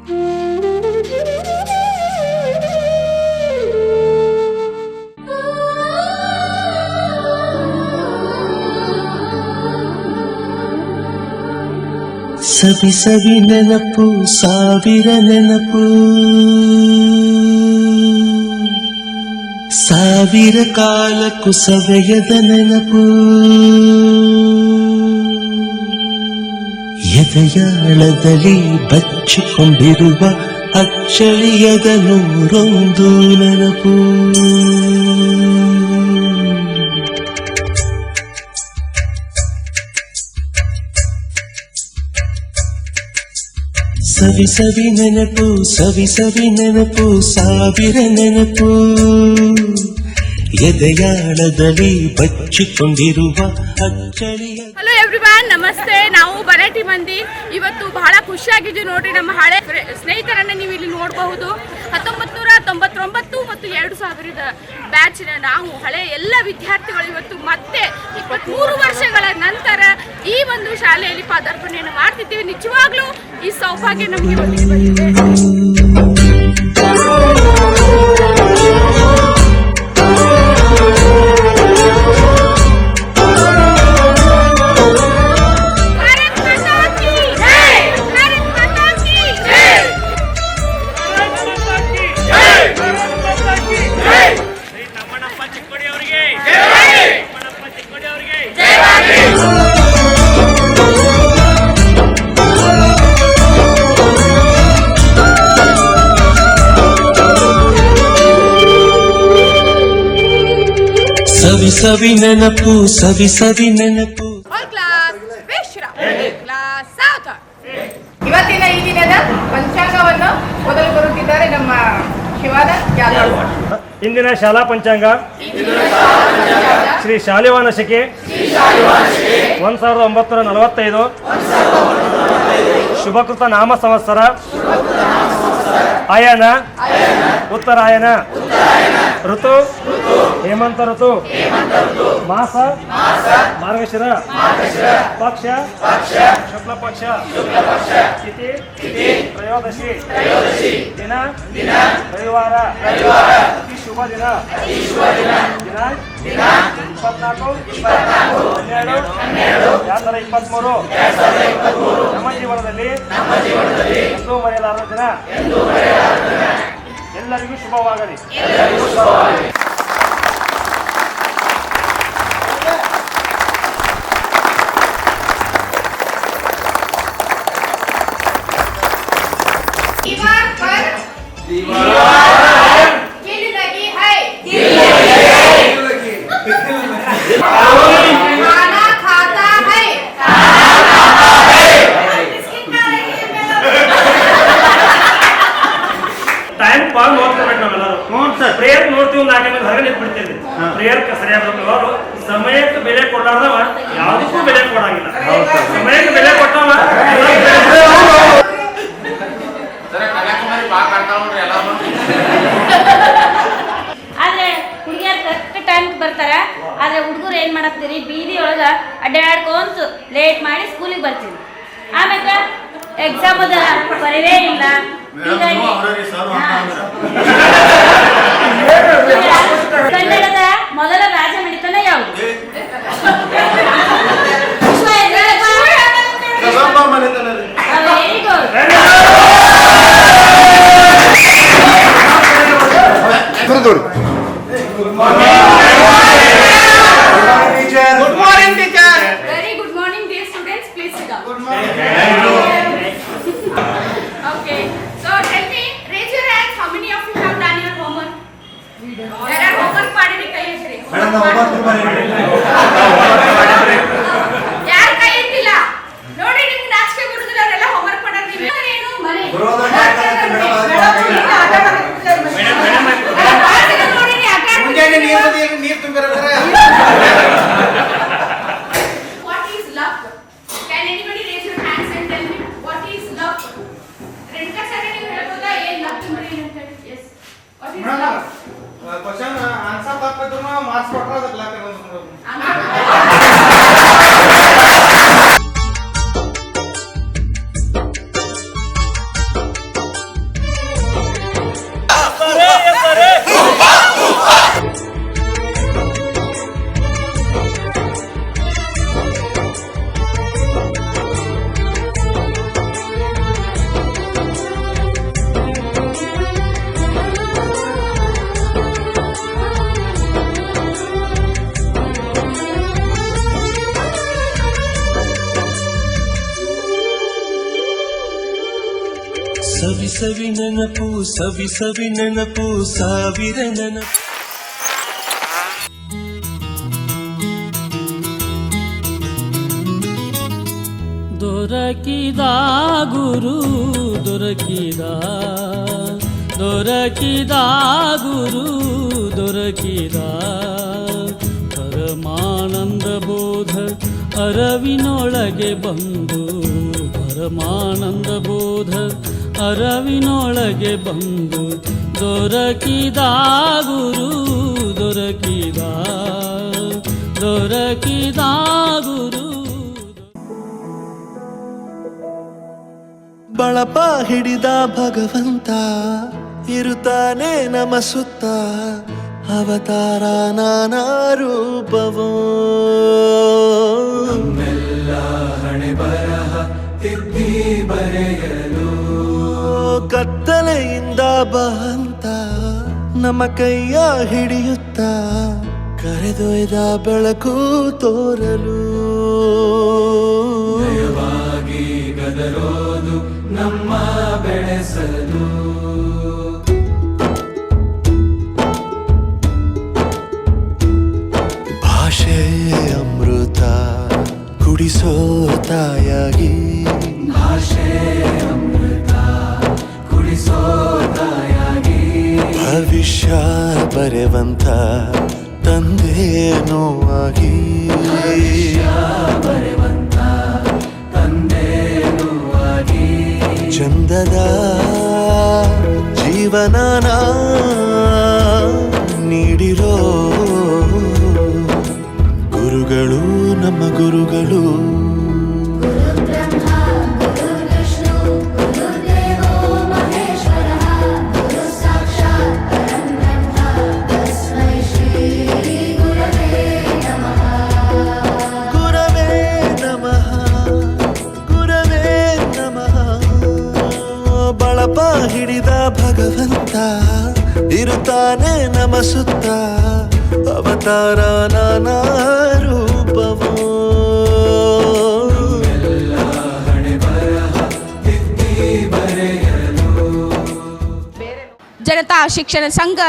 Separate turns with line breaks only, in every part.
ಸವಿ ಸವಿ ನೆನಪು ಸಾವಿರ ನೆನಪು, ಸಾವಿರ ಕಾಲಕ್ಕೂ ಸವೆಯದ ನೆನಪು, ಎದೆಯಾಳದಲ್ಲಿ ಬಚ್ಚಿಕೊಂಡಿರುವ ಅಚ್ಚಳಿಯದ ನೂರೊಂದು ನೆನಪು. ಸವಿ ಸವಿ ನೆನಪು ಸವಿ ಸವಿ ನೆನಪು ಸಾವಿರ ನೆನಪು, ಎದೆಯಾಳದಲ್ಲಿ ಬಚ್ಚಿಕೊಂಡಿರುವ ಅಚ್ಚಳಿಯ.
ಹಲೋ ಎವ್ರಿವನ್, ನಮಸ್ತೆ. ನಾವು ಬರಾಟಿ ಮಂದಿ ಇವತ್ತು ಬಹಳ ಖುಷಿಯಾಗಿದ್ದೀವಿ ನೋಡ್ರಿ. ನಮ್ಮ ಹಳೆ ಸ್ನೇಹಿತರನ್ನ ನೀವು ಇಲ್ಲಿ ನೋಡಬಹುದು. 1999 ಮತ್ತು 2000 ಬ್ಯಾಚಿನ ನಾವು ಹಳೆ ಎಲ್ಲ ವಿದ್ಯಾರ್ಥಿಗಳು ಇವತ್ತು ಮತ್ತೆ 23 ವರ್ಷಗಳ ನಂತರ ಈ ಒಂದು ಶಾಲೆಯಲ್ಲಿ ಪದಾರ್ಪಣೆಯನ್ನು ಮಾಡ್ತಿದ್ದೀವಿ. ನಿಜವಾಗ್ಲೂ ಈ ಸೌಭಾಗ್ಯ ನಮಗೆ ಬಂದಿದೆ.
ಸವಿ ಸವಿ ನೆನಪು ಸವಿ ಸವಿ ನೆನಪು.
ಇವತ್ತಿನ ಈ ದಿನದ ಪಂಚಾಂಗವನ್ನು ಮೊದಲು ಬರುತ್ತಿದ್ದಾರೆ ನಮ್ಮ ಶಿವಾದ ಯಾದವ್.
ಇಂದಿನ ಶಾಲಾ ಪಂಚಾಂಗ ಶ್ರೀ ಶಾಲಿವಾಹನ ಶಕೆ 1945 ಶುಭಕೃತ ನಾಮ ಸಂವತ್ಸರ ಆಯನ ಉತ್ತರಾಯಣ, ಋತು ಹೇಮಂತ ಋತು, ಮಾಸ ಮಾರ್ಗಶಿರ, ಪಕ್ಷ ಶುಕ್ಲ ಪಕ್ಷ, ತಿಥಿ ತ್ರಯೋದಶಿ, ದಿನ ರವಿವಾರ, ಅತಿ ಶುಭ ದಿನ, ದಿನಾಂಕ 24/12/2023. ನಮ್ಮ ಜೀವನದಲ್ಲಿ ಎಂದೂ ಮರೆಯಲಾರದ ದಿನ. ಎಲ್ಲರಿಗೂ ಶುಭವಾಗಲಿ. ಪ್ರೇಯರ್ ನೋಡ್ತೀವಿ, 4 ಗಂಟೆ ಹೊರಗೆ ನಿಂತ್ಬಿಡ್ತೇವೆ. ಪ್ರೇಯರ್ ಸರಿಯಾದ ಸಮಯಕ್ಕೆ ಬೆಲೆ ಕೊಡಲಾರ್ದವ ಯಾವುದಕ್ಕೂ ಬೆಲೆ ಕೊಡಂಗಿಲ್ಲ. ಸಮಯಕ್ಕೆ ಬೆಲೆ ಕೊಟ್ಟವ
ಆದ್ರೆ ಹುಡುಗಿಯರು ಕರೆಕ್ಟ್ ಟೈಮ್ ಬರ್ತಾರ. ಆದ್ರೆ ಹುಡುಗರು ಏನ್ ಮಾಡತ್ತೀರಿ, ಬೀದಿ ಒಳಗ ಅಡ್ಡಾಡ್ಕೊಂತ ಲೇಟ್ ಮಾಡಿ ಸ್ಕೂಲಿಗೆ ಬರ್ತೀವಿ. ಆಮೇಲೆ ಎಕ್ಸಾಮ್ ಅದ ಬರವೇ ಇಲ್ಲ. ಕನ್ನಡದ ಮೊದಲ ರಾಜ ಮಣಿತನ ಯಾವುದು? Very good.
Good morning, teacher. Very good morning, dear students. Please sit down. Good morning. Okay. So tell me, raise your hands. How many of you have done your homework? There are homework ಮಾಡಿರಿ, ಕೈ ಎತ್ತಿರಿ. ಯಾರು ಕೈ ಎತ್ತಿಲ್ಲ ನೋಡಿ, ನಿಮ್ಗೆ ನಾಚಿಕೆ ಬರುದಿಲ್ಲ. ಅವರೆಲ್ಲ homework ಮಾಡೋದು. ನೀವು ಏನು ಮನೆ ನೀರು ತುಂಬಿರಬೇಕ. What is luck? Can anybody raise your hands and tell me what is luck? Renka sir ನೀವು ಹೇಳಬಹುದಾ ಏನು luck ಅಂದ್ರೆ ಏನು ಅಂತ? Yes. What is luck?
Question answer ತಪ್ಪಿದ್ರು ಮಾರ್ಕ್ಸ್ ಕೊಟ್ರೆ ಅದಕ್ಕೆ ಲಕ್ ಅನ್ನೋದು.
ಸವಿ ಸವಿ ನೆನಪು ಸವಿ ಸವಿ ನೆನಪು ಸಾವಿರ ನೆನಪು.
ದೊರಕಿದ ಗುರು ದೊರಕಿದ ದೊರಕಿದ ಗುರು ದೊರಕಿದ ಪರಮಾನಂದ ಬೋಧ ಅರವಿನೊಳಗೆ ಬಂದು ಪರಮಾನಂದ ಬೋಧ ಅರವಿನೊಳಗೆ ಬಂದು ದೊರಕಿದ ಗುರು ದೊರಕಿದ ದೊರಕಿದ ಗುರು.
ಬಳಪ ಹಿಡಿದ ಭಗವಂತ ಇರುತ್ತಾನೆ ನಮ ಸುತ್ತ ಅವತಾರ ನಾನಾ ರೂಪವೋ ನಮ್ಮೆಲ್ಲ ಹಣೆ ಬರಹ ತಿದ್ದಿ ಬರೆಯಲು ಕತ್ತಲೆಯಿಂದ ಬಂತ ನಮ್ಮ ಕೈಯ ಹಿಡಿಯುತ್ತ ಕರೆದೊಯ್ದ ಬೆಳಕು ತೋರಲು ದಯವಾಗಿ ಗದರೋದು ನಮ್ಮ ಬೆಳೆಸಲು ಭಾಷೆ ಅಮೃತ ಕುಡಿಸೋ ತಾಯಾಗಿ ಭಾಷೆ ಅಮೃತ ಕುಡಿಸೋ ತಾಯಾಗಿ ಭವಿಷ್ಯ ಬರೆವಂತ ತಂದೆನೋ ಆಗಿ ಬರೆವಂತ ತಂದೆನೋ ಆಗಿ ಚಂದದ ಜೀವನನ ನೀಡಿರೋ ಗುರುಗಳು ನಮ್ಮ ಗುರುಗಳು. ಬಳಪ ಹಿಡಿದ ಭಗವಂತ ಇರುತ್ತಾನೆ ನಮ ಸುತ್ತ ಅವತಾರ ನಾನಾ ರೂಪವೋ
ಜನತಾ ಶಿಕ್ಷಣ ಸಂಘ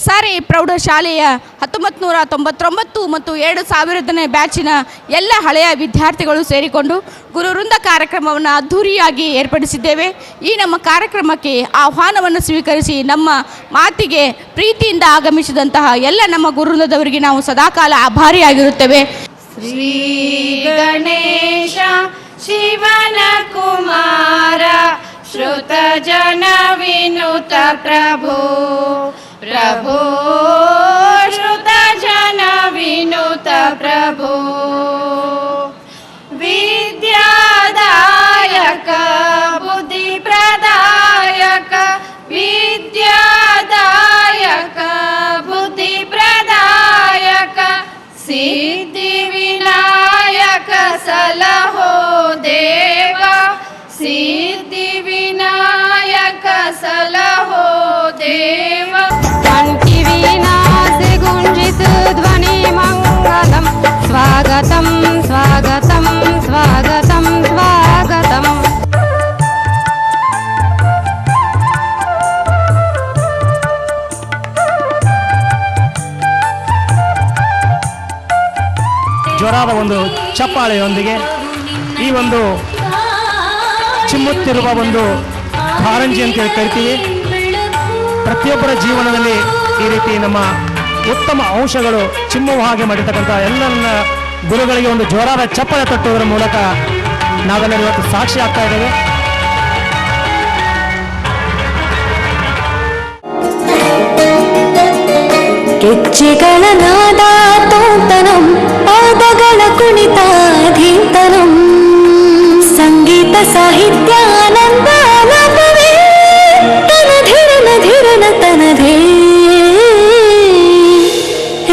SRA ಪ್ರೌಢಶಾಲೆಯ 1999 ಮತ್ತು 2000ನೇ ಬ್ಯಾಚಿನ ಎಲ್ಲ ಹಳೆಯ ವಿದ್ಯಾರ್ಥಿಗಳು ಸೇರಿಕೊಂಡು ಗುರುವೃಂದ ಕಾರ್ಯಕ್ರಮವನ್ನು ಅದ್ಧೂರಿಯಾಗಿ ಏರ್ಪಡಿಸಿದ್ದೇವೆ. ಈ ನಮ್ಮ ಕಾರ್ಯಕ್ರಮಕ್ಕೆ ಆಹ್ವಾನವನ್ನು ಸ್ವೀಕರಿಸಿ ನಮ್ಮ ಮಾತಿಗೆ ಪ್ರೀತಿಯಿಂದ ಆಗಮಿಸಿದಂತಹ ಎಲ್ಲ ನಮ್ಮ ಗುರುವೃಂದದವರಿಗೆ ನಾವು ಸದಾಕಾಲ ಆಭಾರಿಯಾಗಿರುತ್ತೇವೆ. ಶ್ರೀ ಗಣೇಶ ಶಿವನ ಕುಮಾರ ಶ್ರುತ ಜನ ವಿನುತ ಪ್ರಭೋ ಪ್ರಭೋ ಶ್ರುತ ಜನ ವಿನುತ ಪ್ರಭೋ ವಿದ್ಯಾದಾಯಕ ಬುದ್ಧಿ ಪ್ರದಾಯಕ ವಿದ್ಯಾದಾಯಕ ಬುದ್ಧಿ ಪ್ರದಾಯಕ ಸಿದ್ಧಿ ವಿನಾಯಕ ಸಲಹೋ ದೇವ ಸಿದ್ಧಿ ವಿನಾಯಕ ಸಲಹೋ ದೇವ ಕಂಠಿ ವೀಣಾಸೆ ಗುಂಜಿತ ಧ್ವನಿ ಮಂಗಲಂ ಸ್ವಾಗತಂ ಸ್ವಾಗತಂ ಸ್ವಾಗತಂ ಸ್ವಾಗತಂ.
ಜೋರಾದ ಒಂದು ಚಪ್ಪಾಳೆಯೊಂದಿಗೆ ಈ ಒಂದು ಚಿಮ್ಮುತ್ತಿರುವ ಒಂದು ಕಾರಂಜಿ ಅಂತ ಕರಿತೀವಿ. ಪ್ರತಿಯೊಬ್ಬರ ಜೀವನದಲ್ಲಿ ಈ ರೀತಿ ನಮ್ಮ ಉತ್ತಮ ಅಂಶಗಳು ಚಿಮ್ಮುವ ಹಾಗೆ ಮಾಡಿರ್ತಕ್ಕಂಥ ಎಲ್ಲ ಗುರುಗಳಿಗೆ ಒಂದು ಜೋರಾದ ಚಪ್ಪಾಳೆ ತಟ್ಟುವುದರ ಮೂಲಕ ನಾವೆಲ್ಲರೂ ಇವತ್ತು ಸಾಕ್ಷಿ ಆಗ್ತಾ ಇದ್ದೇವೆ.
ಹೆಜ್ಜೆಗಳ ನಾದ ತೋಂತನಂ ಪಾದಗಳ ಕುಣಿತಾಧೀಂತನಂ ಸಂಗೀತ ಸಾಹಿತ್ಯ ಆನಂದ ಆಲಾಪವೇ ತನಧಿರನ ಧಿರನ ತನಧೇ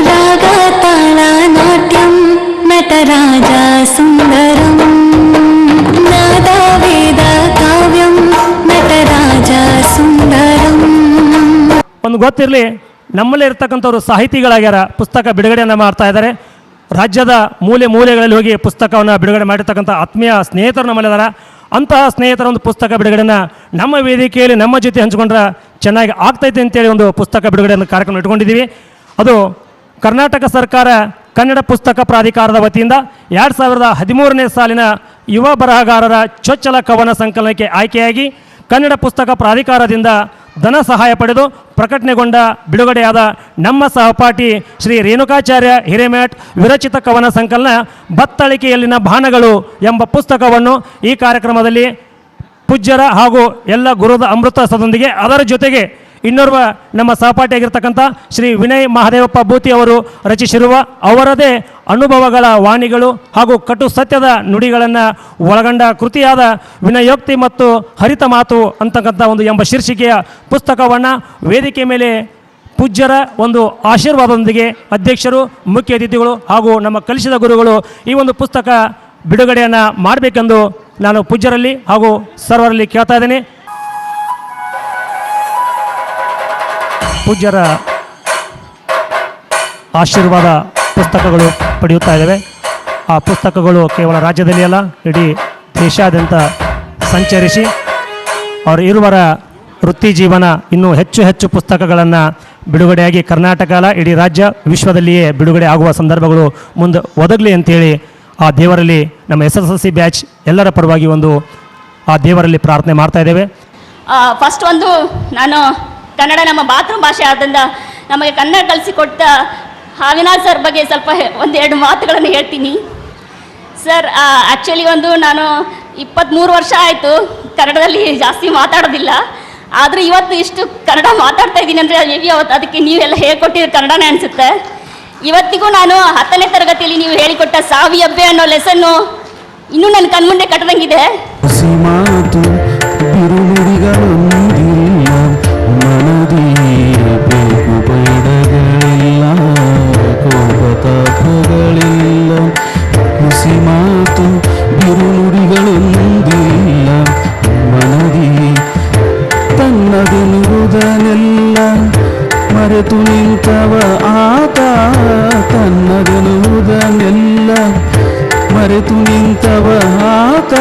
ರಾಗ ತಾಳ ನಾಟ್ಯಂ ನಟರಾಜ ಸುಂದರಂ ನಾದ ವೇದ ಕಾವ್ಯಂ ನಟರಾಜ ಸುಂದರಂ.
ಒಂದು ಗೊತ್ತಿರಲಿ, ನಮ್ಮಲ್ಲೇ ಇರ್ತಕ್ಕಂಥವ್ರು ಸಾಹಿತಿಗಳಾಗ್ಯಾರ, ಪುಸ್ತಕ ಬಿಡುಗಡೆಯನ್ನು ಮಾಡ್ತಾ ಇದ್ದಾರೆ. ರಾಜ್ಯದ ಮೂಲೆ ಮೂಲೆಗಳಲ್ಲಿ ಹೋಗಿ ಪುಸ್ತಕವನ್ನು ಬಿಡುಗಡೆ ಮಾಡಿರ್ತಕ್ಕಂಥ ಆತ್ಮೀಯ ಸ್ನೇಹಿತರು ನಮ್ಮಲ್ಲಿದ್ದಾರೆ. ಅಂತಹ ಸ್ನೇಹಿತರ ಒಂದು ಪುಸ್ತಕ ಬಿಡುಗಡೆನ ನಮ್ಮ ವೇದಿಕೆಯಲ್ಲಿ ನಮ್ಮ ಜೊತೆ ಹಂಚಿಕೊಂಡ್ರೆ ಚೆನ್ನಾಗಿ ಆಗ್ತೈತೆ ಅಂತೇಳಿ ಒಂದು ಪುಸ್ತಕ ಬಿಡುಗಡೆಯನ್ನು ಕಾರ್ಯಕ್ರಮ ಇಟ್ಕೊಂಡಿದ್ದೀವಿ. ಅದು ಕರ್ನಾಟಕ ಸರ್ಕಾರ ಕನ್ನಡ ಪುಸ್ತಕ ಪ್ರಾಧಿಕಾರದ ವತಿಯಿಂದ 2013ನೇ ಸಾಲಿನ ಯುವ ಬರಹಗಾರರ ಚೊಚ್ಚಲ ಕವನ ಸಂಕಲನಕ್ಕೆ ಆಯ್ಕೆಯಾಗಿ ಕನ್ನಡ ಪುಸ್ತಕ ಪ್ರಾಧಿಕಾರದಿಂದ ಧನ ಸಹಾಯ ಪಡೆದು ಪ್ರಕಟಣೆಗೊಂಡ ಬಿಡುಗಡೆಯಾದ ನಮ್ಮ ಸಹಪಾಠಿ ಶ್ರೀ ರೇಣುಕಾಚಾರ್ಯ ಹಿರೇಮಠ್ ವಿರಚಿತ ಕವನ ಸಂಕಲನ ಬತ್ತಳಿಕೆಯಲ್ಲಿನ ಬಾಣಗಳು ಎಂಬ ಪುಸ್ತಕವನ್ನು ಈ ಕಾರ್ಯಕ್ರಮದಲ್ಲಿ ಪೂಜ್ಯರ ಹಾಗೂ ಎಲ್ಲ ಗುರುದ ಅಮೃತಸದೊಂದಿಗೆ ಅದರ ಜೊತೆಗೆ ಇನ್ನೋರ್ವ ನಮ್ಮ ಸಹಪಾಠಿಯಾಗಿರ್ತಕ್ಕಂಥ ಶ್ರೀ ವಿನಯ್ ಮಹಾದೇವಪ್ಪ ಭೂತಿ ಅವರು ರಚಿಸಿರುವ ಅವರದೇ ಅನುಭವಗಳ ವಾಣಿಗಳು ಹಾಗೂ ಕಟು ಸತ್ಯದ ನುಡಿಗಳನ್ನು ಒಳಗೊಂಡ ಕೃತಿಯಾದ ವಿನಯೋಕ್ತಿ ಮತ್ತು ಹರಿತ ಮಾತು ಅಂತಕ್ಕಂಥ ಒಂದು ಎಂಬ ಶೀರ್ಷಿಕೆಯ ಪುಸ್ತಕವನ್ನು ವೇದಿಕೆ ಮೇಲೆ ಪೂಜ್ಯರ ಒಂದು ಆಶೀರ್ವಾದದೊಂದಿಗೆ ಅಧ್ಯಕ್ಷರು ಮುಖ್ಯ ಅತಿಥಿಗಳು ಹಾಗೂ ನಮ್ಮ ಕಲಿಸಿದ ಗುರುಗಳು ಈ ಒಂದು ಪುಸ್ತಕ ಬಿಡುಗಡೆಯನ್ನು ಮಾಡಬೇಕೆಂದು ನಾನು ಪೂಜ್ಯರಲ್ಲಿ ಹಾಗೂ ಸರ್ವರಲ್ಲಿ ಕೇಳ್ತಾ ಇದ್ದೇನೆ. ಪೂಜ್ಯರ ಆಶೀರ್ವಾದ ಪುಸ್ತಕಗಳು ಪಡೆಯುತ್ತಾ ಇದ್ದಾವೆ. ಆ ಪುಸ್ತಕಗಳು ಕೇವಲ ರಾಜ್ಯದಲ್ಲಿ ಅಲ್ಲ, ಇಡೀ ದೇಶಾದ್ಯಂತ ಸಂಚರಿಸಿ ಅವರು ಇರುವರ ವೃತ್ತಿ ಜೀವನ ಇನ್ನೂ ಹೆಚ್ಚು ಹೆಚ್ಚು ಪುಸ್ತಕಗಳನ್ನು ಬಿಡುಗಡೆಯಾಗಿ ಕರ್ನಾಟಕ ಅಲ್ಲ, ಇಡೀ ರಾಜ್ಯ ವಿಶ್ವದಲ್ಲಿಯೇ ಬಿಡುಗಡೆ ಆಗುವ ಸಂದರ್ಭಗಳು ಮುಂದೆ ಒದಗಲಿ ಅಂತೇಳಿ ಆ ದೇವರಲ್ಲಿ ನಮ್ಮ SSLC ಬ್ಯಾಚ್ ಎಲ್ಲರ ಪರವಾಗಿ ಒಂದು ಆ ದೇವರಲ್ಲಿ ಪ್ರಾರ್ಥನೆ ಮಾಡ್ತಾ ಇದ್ದೇವೆ.
ಫಸ್ಟ್ ಒಂದು ನಾನು ಕನ್ನಡ ನಮ್ಮ ಮಾತೃ ಭಾಷೆ ಆದ್ದರಿಂದ ನಮಗೆ ಕನ್ನಡ ಕಲಿಸಿಕೊಟ್ಟ ಅವಿನಾಶ್ ಸರ್ ಬಗ್ಗೆ ಸ್ವಲ್ಪ ಒಂದೆರಡು ಮಾತುಗಳನ್ನು ಹೇಳ್ತೀನಿ. ಸರ್ ಆ್ಯಕ್ಚುಲಿ ನಾನು 23 ವರ್ಷ ಆಯಿತು ಕನ್ನಡದಲ್ಲಿ ಜಾಸ್ತಿ ಮಾತಾಡೋದಿಲ್ಲ. ಆದರೂ ಇವತ್ತು ಇಷ್ಟು ಕನ್ನಡ ಮಾತಾಡ್ತಾ ಇದ್ದೀನಿ ಅಂದರೆ ಮೇಬಿ ಅವತ್ತು ಅದಕ್ಕೆ ನೀವೆಲ್ಲ ಹೇಳ್ಕೊಟ್ಟಿರೋ ಕನ್ನಡನೇ ಅನಿಸುತ್ತೆ. ಇವತ್ತಿಗೂ ನಾನು 10ನೇ ತರಗತಿಯಲ್ಲಿ ನೀವು ಹೇಳಿಕೊಟ್ಟ ಸಾವಿ ಹಬ್ಬೆ ಅನ್ನೋ ಲೆಸನ್ನು ಇನ್ನೂ ನನ್ನ ಕಣ್ಮುಂದೆ ಕಟ್ಟದಂಗಿದೆ.
ಹುಸಿ ಮಾತು ಬಿರುನುಡಿಗಳೊಂದಿಲ್ಲ ಮನದಿ ತನ್ನದೆನುವುದನ್ನೆಲ್ಲ ಮರೆತು ನಿಂತವ ಆತ ತನ್ನದೆನುವುದನ್ನೆಲ್ಲ ಮರೆತು ನಿಂತವ ಆತ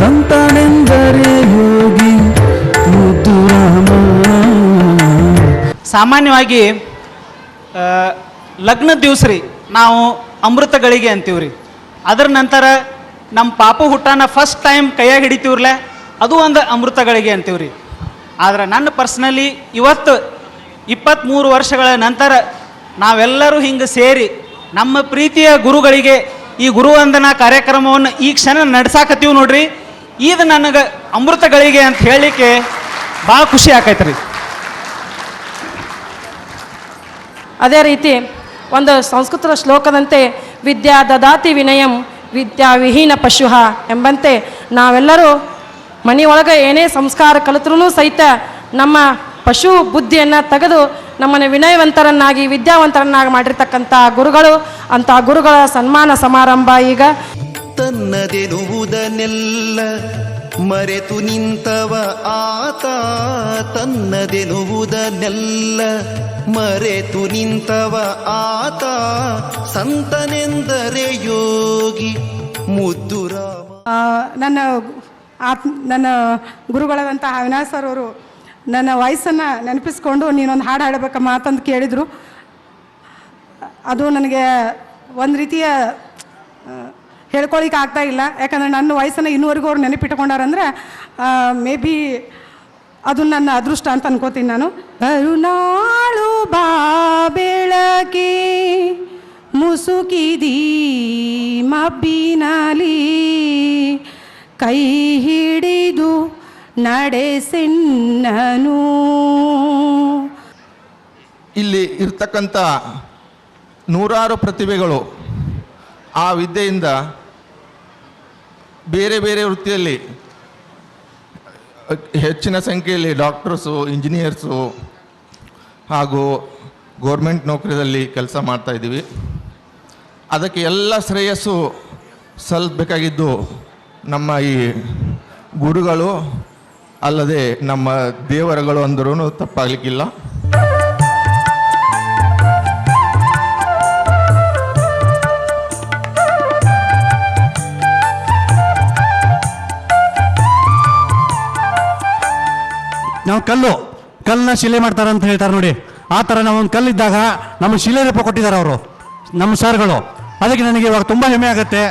ಸಂತನೆಂದರೆ ಯೋಗಿ ಮುದ್ದು ರಾಮ.
ಸಾಮಾನ್ಯವಾಗಿ ಲಗ್ನದ ದಿವಸ ರೀ ನಾವು ಅಮೃತಗಳಿಗೆ ಅಂತೀವ್ರಿ. ಅದರ ನಂತರ ನಮ್ಮ ಪಾಪು ಹುಟ್ಟಾನ ಫಸ್ಟ್ ಟೈಮ್ ಕೈಯಾಗಿ ಹಿಡಿತೀವ್ರಲ್ಲ ಅದು ಒಂದು ಅಮೃತಗಳಿಗೆ ಅಂತೀವ್ರಿ. ಆದ್ರೆ ನನ್ನ ಪರ್ಸ್ನಲಿ ಇವತ್ತು 23 ವರ್ಷಗಳ ನಂತರ ನಾವೆಲ್ಲರೂ ಹಿಂಗೆ ಸೇರಿ ನಮ್ಮ ಪ್ರೀತಿಯ ಗುರುಗಳಿಗೆ ಈ ಗುರುವಂದನಾ ಕಾರ್ಯಕ್ರಮವನ್ನು ಈ ಕ್ಷಣ ನಡೆಸಾಕತ್ತೀವಿ ನೋಡ್ರಿ. ಇದು ನನಗೆ ಅಮೃತಗಳಿಗೆ ಅಂತ ಹೇಳಲಿಕ್ಕೆ ಭಾಳ ಖುಷಿ ಆಕೈತ್ರಿ.
ಅದೇ ರೀತಿ ಒಂದು ಸಂಸ್ಕೃತ ಶ್ಲೋಕದಂತೆ ವಿದ್ಯಾ ದದಾತಿ ವಿನಯಂ ವಿದ್ಯಾ ವಿಹೀನ ಪಶುಃ ಎಂಬಂತೆ ನಾವೆಲ್ಲರೂ ಮನೆಯೊಳಗೆ ಏನೇ ಸಂಸ್ಕಾರ ಕಲಿತರೂ ಸಹಿತ ನಮ್ಮ ಪಶು ಬುದ್ಧಿಯನ್ನು ತೆಗೆದು ನಮ್ಮನ್ನು ವಿನಯವಂತರನ್ನಾಗಿ ವಿದ್ಯಾವಂತರನ್ನಾಗಿ ಮಾಡಿರ್ತಕ್ಕಂಥ ಗುರುಗಳು, ಅಂಥ ಗುರುಗಳ ಸನ್ಮಾನ ಸಮಾರಂಭ ಈಗ.
ತನ್ನದೆನುವುದನ್ನೆಲ್ಲ ಮರೆತು ನಿಂತವ ಆತ ತನ್ನದೆನುವುದನ್ನೆಲ್ಲ ಮರೆತು ನಿಂತವ ಆತ ಸಂತನೆಂದರೆ ಯೋಗಿ ಮುದ್ದು ರಾಮ.
ನನ್ನ ಗುರುಗಳಾದಂಥ ಅವಿನಾಶ್ ಸರ್ ಅವರು ನನ್ನ ವಯಸ್ಸನ್ನು ನೆನಪಿಸ್ಕೊಂಡು ನೀನೊಂದು ಹಾಡು ಹಾಡಬೇಕಮ್ಮ ಅಂತಂದು ಕೇಳಿದರು. ಅದು ನನಗೆ ಒಂದು ರೀತಿಯ ಹೇಳ್ಕೊಳಿಕ್ಕೆ ಆಗ್ತಾ ಇಲ್ಲ. ಯಾಕಂದರೆ ನನ್ನ ವಯಸ್ಸನ್ನು ಇನ್ನೂವರೆಗೂ ಅವ್ರು ನೆನಪಿಟ್ಕೊಂಡಾರಂದ್ರೆ ಮೇ ಬಿ ಅದು ನನ್ನ ಅದೃಷ್ಟ ಅಂತ ಅನ್ಕೋತೀನಿ ನಾನು. ಕರುನಾಳು ಬಾ ಬೆಳಕೆ ಮುಸುಕಿದಿ ಮಬ್ಬಿನಲಿ ಕೈ ಹಿಡಿದು ನಡೆಸೆನ್ನನು.
ಇಲ್ಲಿ ಇರ್ತಕ್ಕಂಥ ನೂರಾರು ಪ್ರತಿಭೆಗಳು ಆ ವಿದ್ಯೆಯಿಂದ ಬೇರೆ ಬೇರೆ ವೃತ್ತಿಯಲ್ಲಿ ಹೆಚ್ಚಿನ ಸಂಖ್ಯೆಯಲ್ಲಿ ಡಾಕ್ಟರ್ಸು, ಇಂಜಿನಿಯರ್ಸು ಹಾಗೂ ಗೋರ್ಮೆಂಟ್ ನೌಕರಿಯಲ್ಲಿ ಕೆಲಸ ಮಾಡ್ತಾಯಿದ್ದೀವಿ. ಅದಕ್ಕೆ ಎಲ್ಲ ಶ್ರೇಯಸ್ಸು ಸಲ್ಲಬೇಕಾಗಿದ್ದು ನಮ್ಮ ಈ ಗುರುಗಳು ಅಲ್ಲದೆ ನಮ್ಮ ದೇವರುಗಳು ಅಂದ್ರೂ ತಪ್ಪಾಗಲಿಕ್ಕಿಲ್ಲ.
ನಾವು ಕಲ್ಲನ್ನ ಶಿಲೆ ಮಾಡ್ತಾರೆ ಅಂತ ಹೇಳ್ತಾರೆ ನೋಡಿ, ಆ ಥರ ನಾವು ಒಂದು ಕಲ್ಲಿದ್ದಾಗ ನಮ್ಮ ಶಿಲೆ ರೂಪ ಕೊಟ್ಟಿದ್ದಾರೆ ಅವರು, ನಮ್ಮ ಸರ್ಗಳು. ಅದಕ್ಕೆ ನನಗೆ ಇವಾಗ ತುಂಬ ಹೆಮ್ಮೆ ಆಗುತ್ತೆ.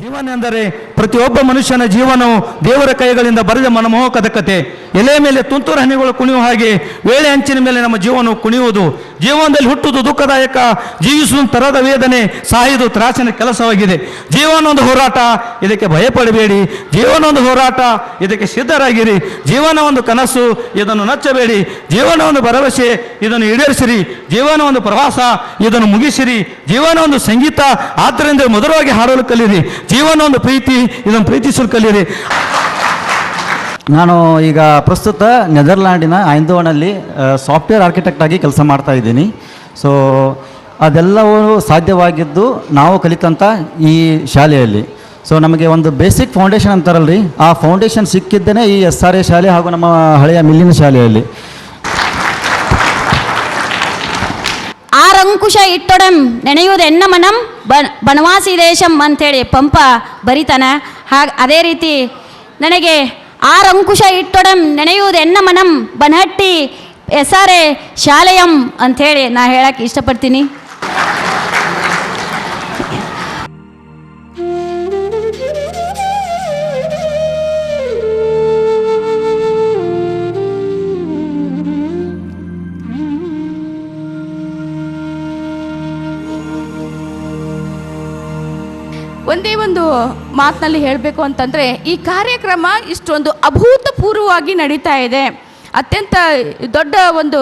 ಜೀವನ ಎಂದರೆ ಪ್ರತಿಯೊಬ್ಬ ಮನುಷ್ಯನ ಜೀವನವು ದೇವರ ಕೈಗಳಿಂದ ಬರೆದ ಮನಮೋಹಕದ ಕತೆ. ಎಲೆ ಮೇಲೆ ತುಂತುರು ಹನಿಗಳು ಕುಣಿಯುವ ಹಾಗೆ ವೇಳೆ ಅಂಚಿನ ಮೇಲೆ ನಮ್ಮ ಜೀವನವು ಕುಣಿಯುವುದು. ಜೀವನದಲ್ಲಿ ಹುಟ್ಟುವುದು ದುಃಖದಾಯಕ, ಜೀವಿಸುವುದು ತರದ ವೇದನೆ, ಸಾಯುವುದು ತ್ರಾಸಿನ ಕೆಲಸವಾಗಿದೆ. ಜೀವನ ಒಂದು ಹೋರಾಟ, ಇದಕ್ಕೆ ಭಯಪಡಬೇಡಿ. ಜೀವನ ಒಂದು ಹೋರಾಟ, ಇದಕ್ಕೆ ಸಿದ್ಧರಾಗಿರಿ. ಜೀವನ ಒಂದು ಕನಸು, ಇದನ್ನು ನಚ್ಚಬೇಡಿ. ಜೀವನ ಒಂದು ಭರವಸೆ, ಇದನ್ನು ಈಡೇರಿಸಿರಿ. ಜೀವನ ಒಂದು ಪ್ರವಾಸ, ಇದನ್ನು ಮುಗಿಸಿರಿ. ಜೀವನ ಒಂದು ಸಂಗೀತ, ಆದ್ದರಿಂದ ಮಧುರವಾಗಿ ಹಾಡಲು ಕಲಿಯಿರಿ. ಜೀವನ ಒಂದು ಪ್ರೀತಿ, ಇದನ್ನು ಪ್ರೀತಿಸಲು ಕಲಿಯಿರಿ.
ನಾನು ಈಗ ಪ್ರಸ್ತುತ ನೆದರ್ಲ್ಯಾಂಡಿನ ಐಂದೋವನಲ್ಲಿ ಸಾಫ್ಟ್ವೇರ್ ಆರ್ಕಿಟೆಕ್ಟ್ ಆಗಿ ಕೆಲಸ ಮಾಡ್ತಾ ಇದ್ದೀನಿ. ಸೊ ಅದೆಲ್ಲವೂ ಸಾಧ್ಯವಾಗಿದ್ದು ನಾವು ಕಲಿತಂಥ ಈ ಶಾಲೆಯಲ್ಲಿ. ಸೊ ನಮಗೆ ಒಂದು ಬೇಸಿಕ್ ಫೌಂಡೇಶನ್ ಅಂತಾರಲ್ರಿ, ಆ ಫೌಂಡೇಶನ್ ಸಿಕ್ಕಿದ್ದೇನೆ ಈ SRA ಶಾಲೆ ಹಾಗೂ ನಮ್ಮ ಹಳೆಯ ಮಿಲ್ಲಿನ ಶಾಲೆಯಲ್ಲಿ.
ಆರಂಕುಶ ಇಟ್ಟೊಡಂ ನೆನೆಯುವುದೆನ್ನ ಮನಂ ಬನವಾಸಿ ದೇಶಂ ಅಂಥೇಳಿ ಪಂಪ ಬರಿತಾನೆ. ಅದೇ ರೀತಿ ನನಗೆ ಆರಂಕುಶ ಇಟ್ಟೊಡಂ ನೆನೆಯುವುದೆನ್ನ ಮನಂ ಬನಹಟ್ಟಿ SRA ಶಾಲೆಯಂ ಅಂಥೇಳಿ ನಾ ಹೇಳಕ್ಕೆ ಇಷ್ಟಪಡ್ತೀನಿ.
ಒಂದೇ ಒಂದು ಮಾತಿನಲ್ಲಿ ಹೇಳಬೇಕು ಅಂತಂದರೆ, ಈ ಕಾರ್ಯಕ್ರಮ ಇಷ್ಟೊಂದು ಅಭೂತಪೂರ್ವವಾಗಿ ನಡೀತಾ ಇದೆ. ಅತ್ಯಂತ ದೊಡ್ಡ ಒಂದು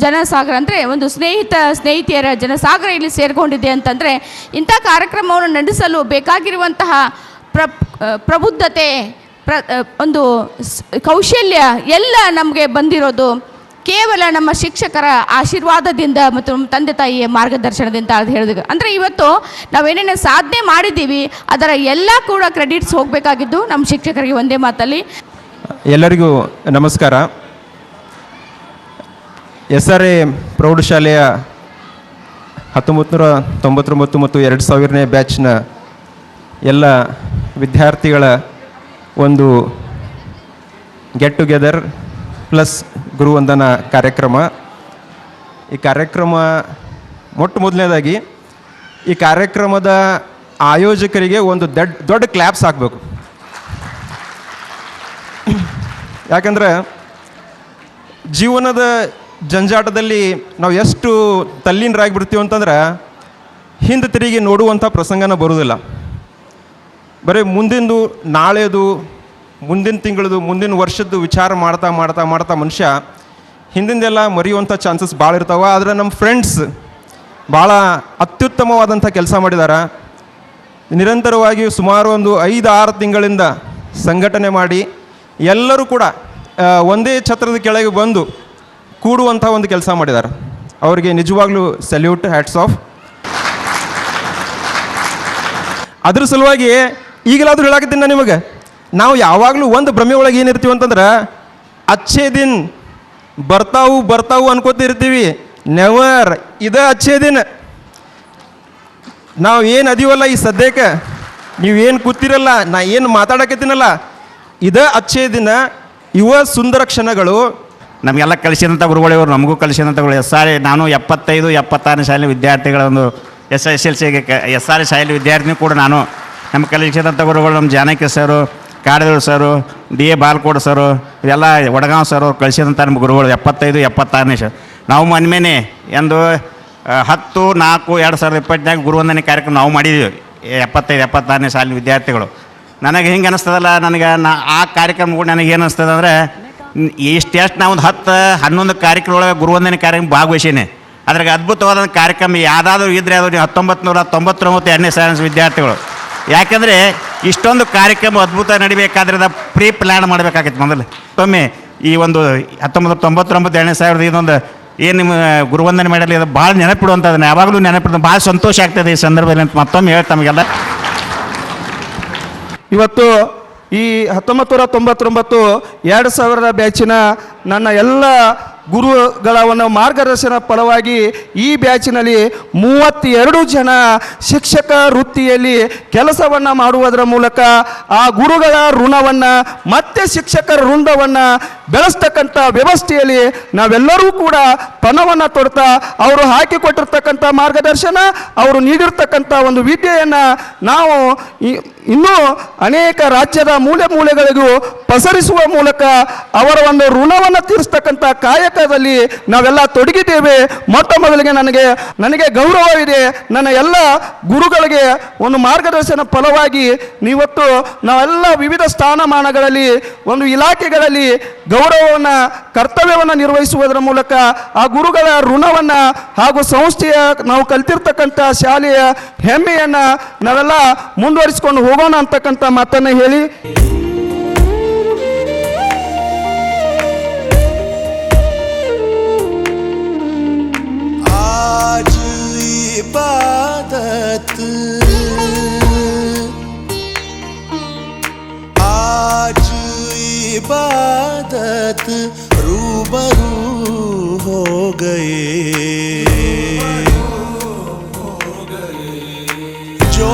ಜನಸಾಗರ ಅಂದರೆ ಒಂದು ಸ್ನೇಹಿತಿಯರ ಜನಸಾಗರ ಇಲ್ಲಿ ಸೇರಿಕೊಂಡಿದೆ ಅಂತಂದರೆ, ಇಂಥ ಕಾರ್ಯಕ್ರಮವನ್ನು ನಡೆಸಲು ಬೇಕಾಗಿರುವಂತಹ ಪ್ರಬುದ್ಧತೆ, ಒಂದು ಕೌಶಲ್ಯ ಎಲ್ಲ ನಮಗೆ ಬಂದಿರೋದು ಕೇವಲ ನಮ್ಮ ಶಿಕ್ಷಕರ ಆಶೀರ್ವಾದದಿಂದ ಮತ್ತು ತಂದೆ ತಾಯಿಯ ಮಾರ್ಗದರ್ಶನದಿಂದ ಅಂತ ಹೇಳಿದಾಗ. ಅಂದರೆ ಇವತ್ತು ನಾವೇನೇನು ಸಾಧನೆ ಮಾಡಿದ್ದೀವಿ ಅದರ ಎಲ್ಲ ಕೂಡ ಕ್ರೆಡಿಟ್ಸ್ ಹೋಗಬೇಕಾಗಿದ್ದು ನಮ್ಮ ಶಿಕ್ಷಕರಿಗೆ. ಒಂದೇ ಮಾತಲ್ಲಿ
ಎಲ್ಲರಿಗೂ ನಮಸ್ಕಾರ. SRA ಪ್ರೌಢಶಾಲೆಯ 1999 ಮತ್ತು 2000ನೇ ಬ್ಯಾಚ್ನ ಎಲ್ಲ ವಿದ್ಯಾರ್ಥಿಗಳ ಒಂದು ಗೆಟ್ ಟುಗೆದರ್ ಪ್ಲಸ್ ಗುರುವಂದನ ಕಾರ್ಯಕ್ರಮ. ಈ ಕಾರ್ಯಕ್ರಮ ಮೊದಲನೇದಾಗಿ ಈ ಕಾರ್ಯಕ್ರಮದ ಆಯೋಜಕರಿಗೆ ಒಂದು ದೊಡ್ಡ ಕ್ಲ್ಯಾಪ್ಸ್ ಹಾಕಬೇಕು. ಯಾಕಂದ್ರೆ ಜೀವನದ ಜಂಜಾಟದಲ್ಲಿ ನಾವು ಎಷ್ಟು ತಲ್ಲೀನರಾಗಿಬಿಡ್ತೀವಿ ಅಂತಂದ್ರೆ ಹಿಂದೆ ತಿರುಗಿ ನೋಡುವಂಥ ಪ್ರಸಂಗನ ಬರೋದಿಲ್ಲ. ಬರೀ ಮುಂದಿಂದು, ನಾಳೆದು, ಮುಂದಿನ ತಿಂಗಳದು, ಮುಂದಿನ ವರ್ಷದ್ದು ವಿಚಾರ ಮಾಡ್ತಾ ಮಾಡ್ತಾ ಮಾಡ್ತಾ ಮನುಷ್ಯ ಹಿಂದಿಂದೆಲ್ಲ ಮರೆಯುವಂಥ ಚಾನ್ಸಸ್ ಭಾಳ ಇರ್ತಾವೆ. ಆದರೆ ನಮ್ಮ ಫ್ರೆಂಡ್ಸ್ ಭಾಳ ಅತ್ಯುತ್ತಮವಾದಂಥ ಕೆಲಸ ಮಾಡಿದ್ದಾರೆ. ನಿರಂತರವಾಗಿ ಸುಮಾರು ಒಂದು 5-6 ತಿಂಗಳಿಂದ ಸಂಘಟನೆ ಮಾಡಿ ಎಲ್ಲರೂ ಕೂಡ ಒಂದೇ ಛತ್ರದ ಕೆಳಗೆ ಬಂದು ಕೂಡುವಂಥ ಒಂದು ಕೆಲಸ ಮಾಡಿದ್ದಾರೆ. ಅವರಿಗೆ ನಿಜವಾಗ್ಲೂ ಸಲ್ಯೂಟ್, ಹ್ಯಾಟ್ಸ್ ಆಫ್. ಅದ್ರ ಸಲುವಾಗಿ ಈಗಲಾದರೂ ಹೇಳಾಕತ್ತೀನಿ ನಾನು ನಿಮಗೆ, ನಾವು ಯಾವಾಗಲೂ ಒಂದು ಭ್ರಮೆ ಒಳಗೆ ಏನಿರ್ತೀವಿ ಅಂತಂದ್ರೆ ಅಚ್ಚೇ ದಿನ ಬರ್ತಾವು ಅನ್ಕೋತಿರ್ತೀವಿ. ನೆವರ್, ಇದೇ ಅಚ್ಚೇ ದಿನ. ನಾವು ಏನು ಅದೀವಲ್ಲ ಈ ಸದ್ಯಕ್ಕೆ, ನೀವೇನು ಕೂತಿರಲ್ಲ, ನಾ ಏನು ಮಾತಾಡಕತ್ತೀನಲ್ಲ, ಇದೇ ಅಚ್ಚೇ ದಿನ. ಇವ ಸುಂದರ ಕ್ಷಣಗಳು
ನಮಗೆಲ್ಲ ಕಲಿಸಿದಂಥ ಗುರುಗಳು ಇವರು, ನಮಗೂ ಕಲಿಸಿದಂಥ ಗುರುಗಳು. SRA ನಾನು 75-76ನೇ ಶಾಲೆ ವಿದ್ಯಾರ್ಥಿಗಳ ಒಂದು SSLCಗೆ SRA ಶಾಲೆ ವಿದ್ಯಾರ್ಥಿನೂ ಕೂಡ ನಾನು. ನಮ್ಗೆ ಕಲಿಸಿದಂಥ ಗುರುಗಳು ನಮ್ಮ ಜಾನಕಿ ಸರು, ಕಾಡದೇವ್ರು ಸರು, DA ಬಾಲ್ಕೋಡ್ ಸರು, ಇವೆಲ್ಲ ವಡಗಾಂವ್ ಸರ್ ಅವ್ರು ಕಳಿಸಿದಂಥ ನಮ್ಮ ಗುರುಗಳು 75-76ನೇ ಶಾಲೆ. ನಾವು ಮೊನ್ನೆ ಎಂದು 10/4/2020 ಗುರುವಂದನೆ ಕಾರ್ಯಕ್ರಮ ನಾವು ಮಾಡಿದ್ದೀವಿ 75-76ನೇ ಶಾಲೆ ವಿದ್ಯಾರ್ಥಿಗಳು. ನನಗೆ ಹಿಂಗೆ ಅನ್ನಿಸ್ತದಲ್ಲ, ನನಗೆ ಆ ಕಾರ್ಯಕ್ರಮ ಕೂಡ ನನಗೆ ಏನು ಅನಿಸ್ತದೆ ಅಂದರೆ, ಎಷ್ಟು ನಾ ಒಂದು 10-11 ಕಾರ್ಯಕ್ರಮ ಒಳಗೆ ಗುರುವಂದನೆ ಕಾರ್ಯಕ್ರಮ ಭಾಗವಹಿಸೀನಿ. ಅದ್ರಾಗ ಅದ್ಭುತವಾದ ಕಾರ್ಯಕ್ರಮ ಯಾವುದಾದ್ರೂ ಇದ್ದರೆ ಅದು 1999 2ನೇ ಶಾಲೆ ವಿದ್ಯಾರ್ಥಿಗಳು. ಯಾಕೆಂದರೆ ಇಷ್ಟೊಂದು ಕಾರ್ಯಕ್ರಮ ಅದ್ಭುತ ನಡಿಬೇಕಾದ್ರೆ ಪ್ರೀ ಪ್ಲ್ಯಾನ್ ಮಾಡಬೇಕಾಗಿತ್ತು ಮೊದಲು. ಒಮ್ಮೆ ಈ ಒಂದು 1999 2ನೇ ಶಾಲೆ ಇದೊಂದು ಏನು ನಿಮ್ಮ ಗುರುವಂದನೆ ಮಾಡಲಿ, ಅದು ಭಾಳ ನೆನಪಿಡುವಂಥದ್ದು. ಯಾವಾಗಲೂ ನೆನಪಿಡುವ, ಭಾಳ ಸಂತೋಷ ಆಗ್ತದೆ ಈ ಸಂದರ್ಭದಲ್ಲಿ ಅಂತ ಮತ್ತೊಮ್ಮೆ ಹೇಳ್ತಾ ನಮಗೆಲ್ಲ.
ಇವತ್ತು ಈ 1999 2000 ಬ್ಯಾಚಿನ ನನ್ನ ಎಲ್ಲ ಗುರುಗಳ ಒಂದು ಮಾರ್ಗದರ್ಶನ ಫಲವಾಗಿ ಈ ಬ್ಯಾಚಿನಲ್ಲಿ 32 ಜನ ಶಿಕ್ಷಕ ವೃತ್ತಿಯಲ್ಲಿ ಕೆಲಸವನ್ನು ಮಾಡುವುದರ ಮೂಲಕ ಆ ಗುರುಗಳ ಋಣವನ್ನು ಮತ್ತೆ ಶಿಕ್ಷಕರ ವೃಂದವನ್ನು ಬೆಳೆಸ್ತಕ್ಕಂಥ ವ್ಯವಸ್ಥೆಯಲ್ಲಿ ನಾವೆಲ್ಲರೂ ಕೂಡ ಪಣವನ್ನು ತೊಡ್ತಾ ಅವರು ಹಾಕಿಕೊಟ್ಟಿರ್ತಕ್ಕಂಥ ಮಾರ್ಗದರ್ಶನ, ಅವರು ನೀಡಿರ್ತಕ್ಕಂಥ ಒಂದು ವಿದ್ಯೆಯನ್ನು ನಾವು ಇನ್ನೂ ಅನೇಕ ರಾಜ್ಯದ ಮೂಲೆ ಮೂಲೆಗಳಿಗೂ ಪಸರಿಸುವ ಮೂಲಕ ಅವರ ಒಂದು ಋಣವನ್ನು ತೀರಿಸ್ತಕ್ಕಂಥ ಕಾಯಕದಲ್ಲಿ ನಾವೆಲ್ಲ ತೊಡಗಿದ್ದೇವೆ. ಮೊಟ್ಟ ಮೊದಲಿಗೆ ನನಗೆ ಗೌರವವಿದೆ. ನನ್ನ ಎಲ್ಲ ಗುರುಗಳಿಗೆ ಒಂದು ಮಾರ್ಗದರ್ಶನ ಫಲವಾಗಿ ಇವತ್ತು ನಾವೆಲ್ಲ ವಿವಿಧ ಸ್ಥಾನಮಾನಗಳಲ್ಲಿ ಒಂದು ಇಲಾಖೆಗಳಲ್ಲಿ ಗೌರವವನ್ನು ಕರ್ತವ್ಯವನ್ನು ನಿರ್ವಹಿಸುವುದರ ಮೂಲಕ ಆ ಗುರುಗಳ ಋಣವನ್ನು ಹಾಗೂ ಸಂಸ್ಥೆಯ ನಾವು ಕಲ್ತಿರ್ತಕ್ಕಂಥ ಶಾಲೆಯ ಹೆಮ್ಮೆಯನ್ನು ನಾವೆಲ್ಲ ಮುಂದುವರಿಸಿಕೊಂಡು ಹೋಗೋಣ ಅಂತಕ್ಕಂಥ ಮಾತನ್ನು ಹೇಳಿ
इबादत रूबरू हो गए जो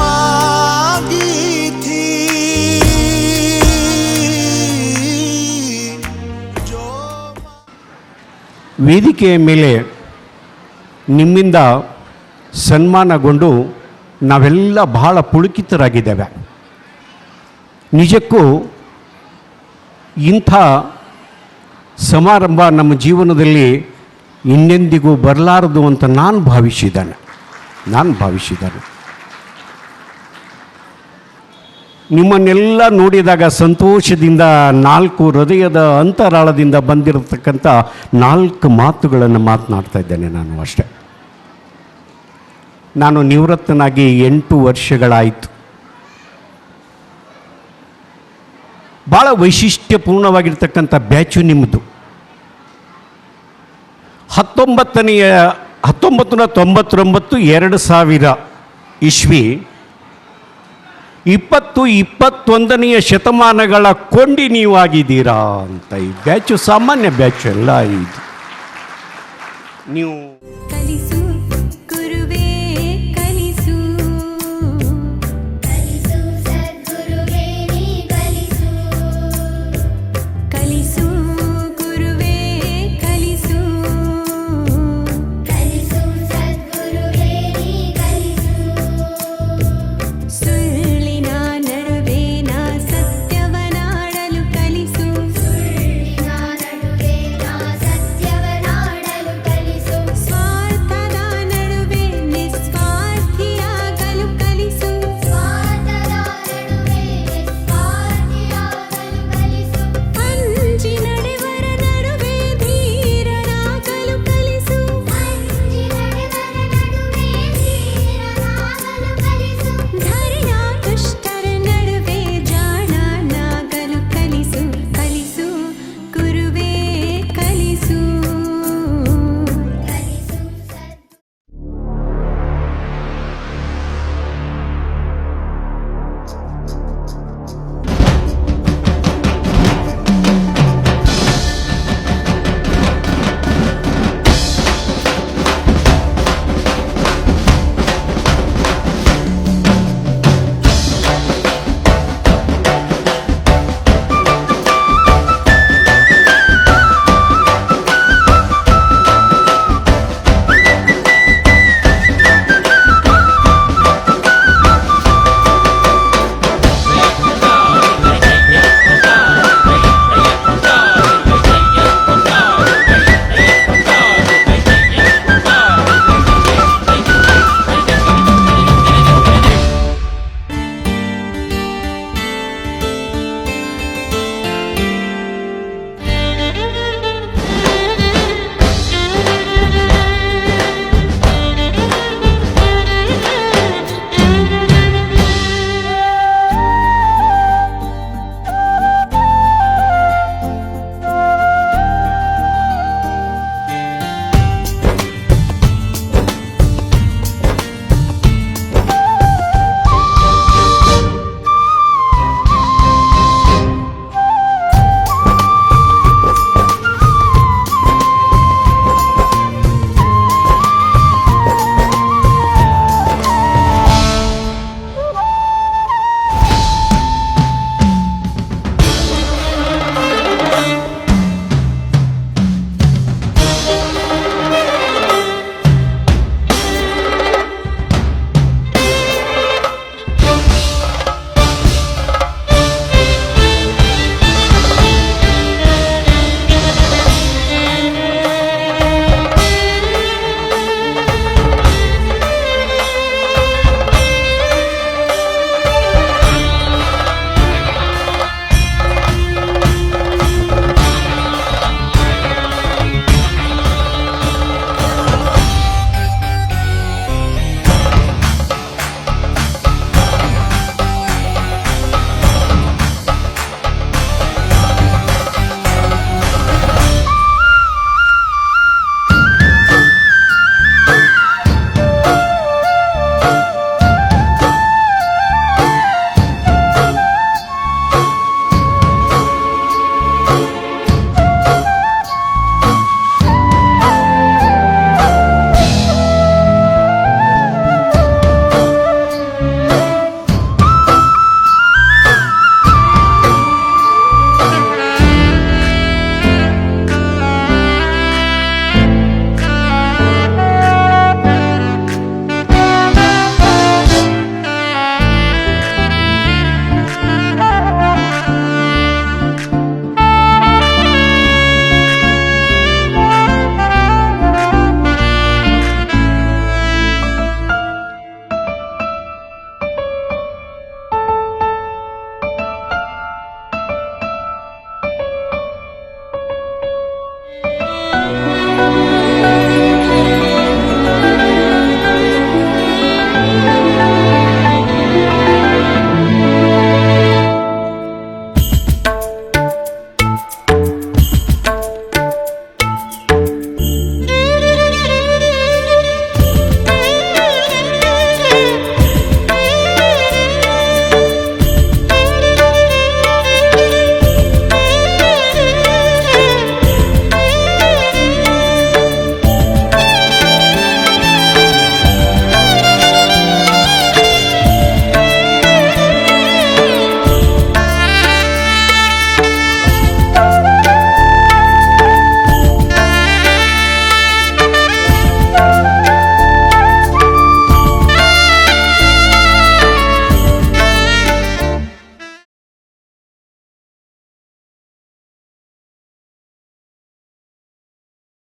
मांगी थी
ವೇದಿಕೆಯ ಮೇಲೆ ನಿಮ್ಮಿಂದ ಸನ್ಮಾನಗೊಂಡು ನಾವೆಲ್ಲ ಬಹಳ ಪುಳಕಿತರಾಗಿದ್ದೇವೆ. ನಿಜಕ್ಕೂ ಇಂಥ ಸಮಾರಂಭ ನಮ್ಮ ಜೀವನದಲ್ಲಿ ಇನ್ನೆಂದಿಗೂ ಬರಲಾರದು ಅಂತ ನಾನು ಭಾವಿಸಿದ್ದೇನೆ. ನಿಮ್ಮನ್ನೆಲ್ಲ ನೋಡಿದಾಗ ಸಂತೋಷದಿಂದ 4 ಹೃದಯದ ಅಂತರಾಳದಿಂದ ಬಂದಿರತಕ್ಕಂಥ 4 ಮಾತುಗಳನ್ನು ಮಾತನಾಡ್ತಾ ಇದ್ದೇನೆ ನಾನು ಅಷ್ಟೆ. ನಾನು ನಿವೃತ್ತನಾಗಿ 8 ವರ್ಷಗಳಾಯಿತು. ಭಾಳ ವೈಶಿಷ್ಟ್ಯಪೂರ್ಣವಾಗಿರ್ತಕ್ಕಂಥ ಬ್ಯಾಚು ನಿಮ್ಮದು. 1999 2000 ಇಸ್ವಿ 20-21ನೇ ಶತಮಾನಗಳ ಕೊಂಡಿ ನೀವಾಗಿದ್ದೀರಾ ಅಂತ. ಈ ಬ್ಯಾಚು ಸಾಮಾನ್ಯ ಬ್ಯಾಚು ಎಲ್ಲ ಇದು. ನೀವು